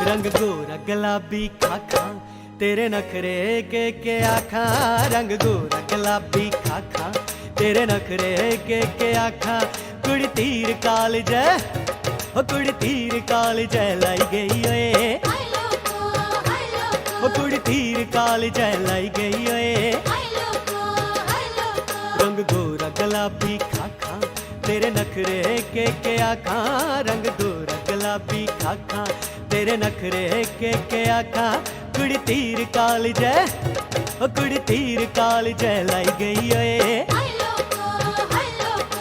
रंग गोरा गुलाबी खाखा तेरे नखरे के आखा। रंग गोरा गुलाबी खाखा तेरे नखरे के आखा। कुड़ी तीर काल जै ओ कुड़ी तीर काल जै लाई गई ओए। ओ कुड़ी तीर काल जै लाई गई ओए। रंग गोरा गुलाबी खाखा तेरे नखरे के आखा। रंग गोरा गुलाबी खाखा तेरे नखरे के आखा। कुड़ी तीर काल जै ओ कुड़ी तीर काल जै लाई गई ओए।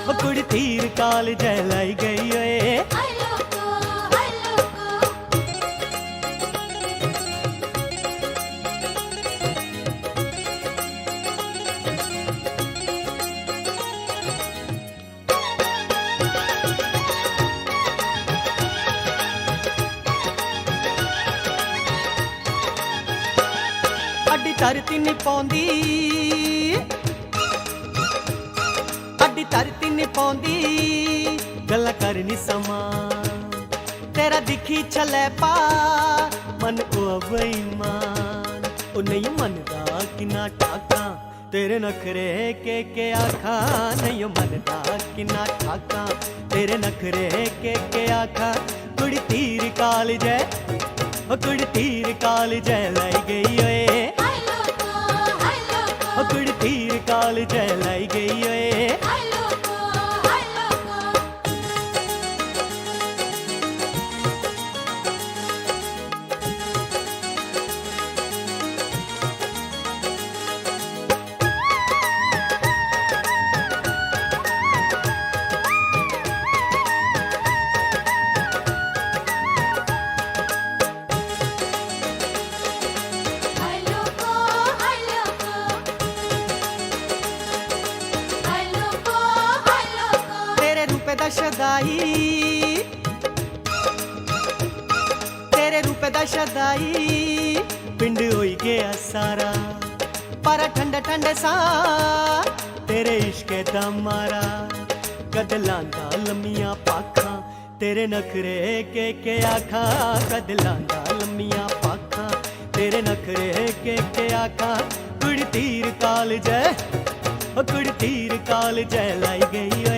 ओ कुड़ी तीर काल जै लाई गई ओए। अड्डी धरती नहीं पौंदी अड्डी धरती नहीं पौंदी गल्लां करनी समा। तेरा दिखी छलै पा मन ओ बेईमान। ओ नहीं मनदा किना ठाका तेरे नखरे के आखा। नहीं मनदा किना ठाका तेरे नखरे के आखा। कुड़ी तीर काल जै ओ कुड़ी तीर काल जै लाई गई ओए। ओ कुड़ी तीर काल जै लाई गई ओए। शदाई तेरे रूप दा शदाई पिंड होई गया सारा। पर ठंडे ठंडे सा तेरे इश्क दा मारा। कद लांदा लम्मियां पाखा तेरे नखरे के आखा। कद लांदा लम्मियां पाखा तेरे नखरे के आखा। कुड़ी तीर काल जै ओ कुड़ी तीर काल जै लाई गई